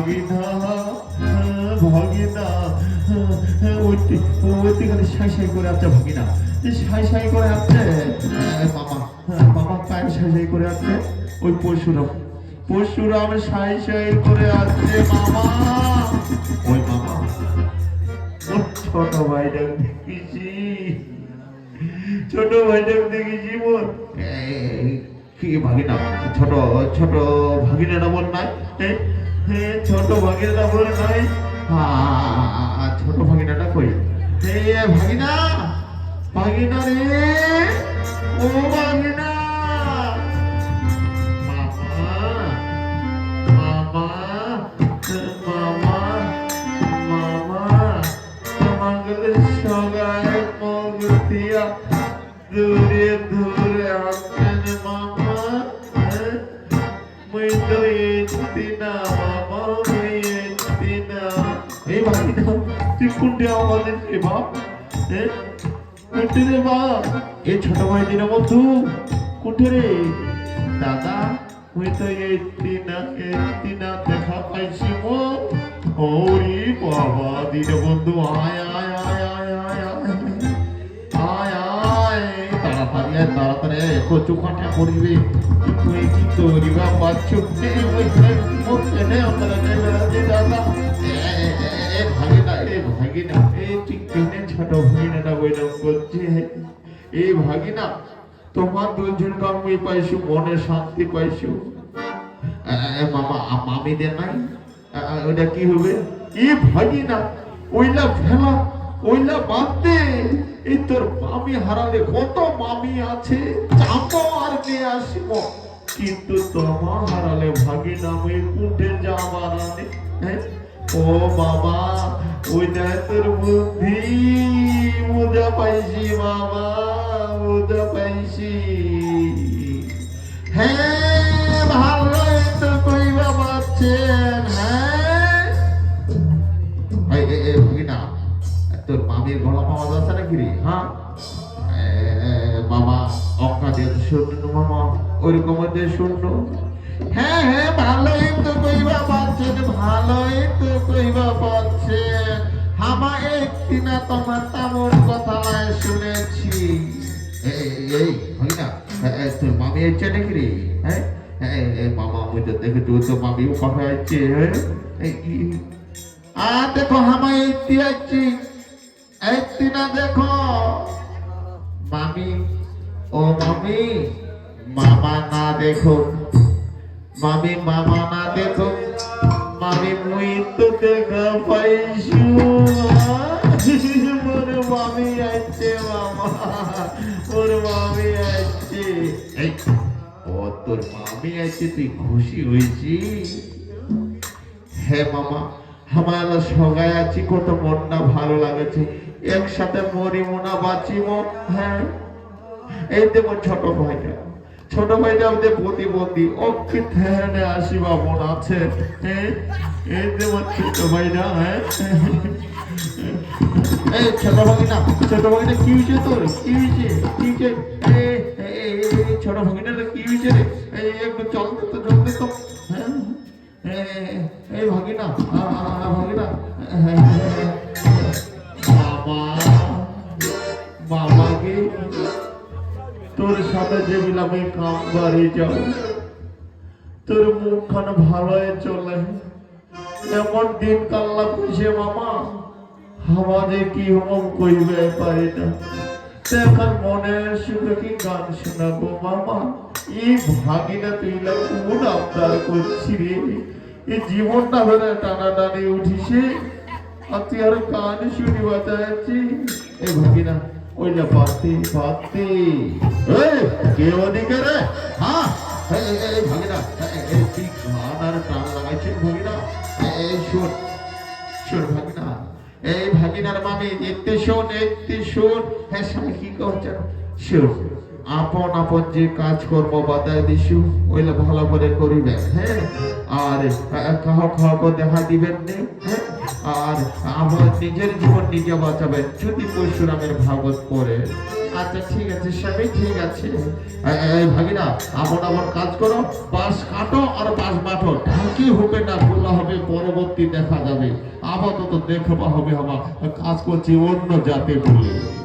ভাগিনা ভাগিনা ওইটি খালি সাই সাই করে আছে ভাগিনা, সাই সাই করে আছে মামা, মামা কায় সাই সাই করে আছে ওই পরশুরাম, পরশুরাম সাই সাই করে আছে মামা। ওই মামা ওর ছোট ভাইটা দেখেছি, ছোট ভাইটা দেখেছি মোর কি ভাগিনা, ছোট ছোট ভাগিনাটা বল নাই, ছোট ভাগিনাটা বল নাই, ছোট ভাগিনাটা কই ভাগিনা, ভাগিনা রে ও ভাগিনা, মামা মামা মামা তোমাকে সগায় মগ দিয়া দূরে দূরে আসছেন মামা, মুই তো এসছি না মামা, মুই এসছি না। এই ভাগিনা তুই কোনটি আমাদের রে বাপ, কোনটি রে বাপ, এই ছোট ভাই দীনবন্ধু কোনটি রে দাদা, মুই তো এসছি না দেখা পাইছি মো। ওরে বাবা দীনবন্ধু আয় আয় আয় আয় আয় আয় আয় তাড়াতাড়ি আয় তাড়াতাড়ি কচু কাটা করিবে, তুই কি করিবা পাচ্ছ দাদা ভাগিনা ভাগিনা এই ঠিক কেনে ছোট ভাগিনাটা বৈরম করছে, এই ভাগিনা তোমার দুজন কামই পাইছো, মনে শান্তি পাইছো মামা, মামিদের নাই ওটা কি হবে এ ভাগিনা, ওইলা ফেলা ওইলা বাদ দে, এই তোর মামি হারালে কত মামি আছে চাপো আর নিয়ে আসব, কিন্তু তোমা হারালে ভাগিনা আমি কুঠে যাবার আনে। ও বাবা ওইটা তোর বুদ্ধি বুঝা পাইছি বাবা, বুঝা পাইছি। হ্যাঁ ভালোই তো কইবা পাচ্ছেন, হ্যাঁ ভাগিনা তোর মামির গলা পাওয়া যাচ্ছে নাকি রে, হ্যাঁ মামা অক্কা দিয়ে শুনলো মামা ওইরকম শুনলো, হ্যাঁ হ্যাঁ ভালোই তো কইবা পাচ্ছেন, ভালোই তো কইবা পাচ্ছেন, হামা একটি না তোমার তেমন কথা নাই শুনেছি। এই ভাগিনা তোর মামি এসছে নাকি রে, হ্যাঁ মামা আমি তো দেখে তো মামিও কথা আসছে, হ্যাঁ দেখো হামা একটি আসছি, একটি না দেখো মামি, ও মামি মামা না দেখো, মামি মামা না দেখো, মামি মুই তো দেখা পাইছু, মোর মামি আসছে মামা, মোর মামি আসছে। ও তোর মামি আসছে তুই খুশি হয়েছি? হ্যাঁ মামা আমার সগায় আছি, কত মনটা ভালো লাগেছে, একসাথে মরিব না বাঁচিব। হ্যাঁ এই দেখো ছোট ভাইটা, ছোট ভাইটা আমাদের প্রতিবন্ধী, অক্ষি থেনে আসিবা মন আছে, এই দেখো ছোট ভাইটা। হ্যাঁ এই ছোট ভাগিনা, ছোট ভাগিনা কি হয়েছে তোর, কি হয়েছে, কি হয়েছে ছোট ভাগিনা কি হয়েছে রে, একটু চল তো জলদি তো। হ্যাঁ এই ভাগিনা ভাগিনা মামা, মামাকে তোর সাথে যে বিলামে কাম বাড়ি যাও, তোর মুখখান ভালো চলে, এমন দিন কাল্লা কইছে মামা, আমাদের কি হোম কইবে পারি না, এখন মনের সুখে কি গান শোনাবো মামা, এই ভাগিনা তুই কোন আবদার করছি রে, এই জীবনটা ধরে টানাটানি উঠিছে আর তুই আরো গান শুনি বাঁচাচ্ছি। এই ভাগিনা ওই যা পাতি পাতি কে ওদিকে রে, হ্যাঁ এই ভাগিনা তুই গান আর টান লাগাইছিস ভাগিনা, এই শোন শোন ভাগিনা, এই ভাগিনার মামি একটু শোন, একটু শোন, হ্যাঁ স্বামী কি করছেন শোন, আপন আপন যে কাজকর্ম বাতায় দিছু ওইলে ভালো করে করিবেন, হ্যাঁ আর কাহো কাহকে দেখা দিবেন নে, হ্যাঁ আর আমার নিজের জীবন নিজে বাঁচাবেন যদি পরশুরামের ভাগবত করে। আচ্ছা ঠিক আছে, সবই ঠিক আছে। এই ভাগিনা, আমন আমন কাজ করো, বাঁশ কাটো আর বাঁশ বাটো, ঢাকি হবে না খোলা হবে, পরবর্তী দেখা যাবে। আপাতত দেখবা হবে আমার কাজ করছি অন্য জাতে বলে।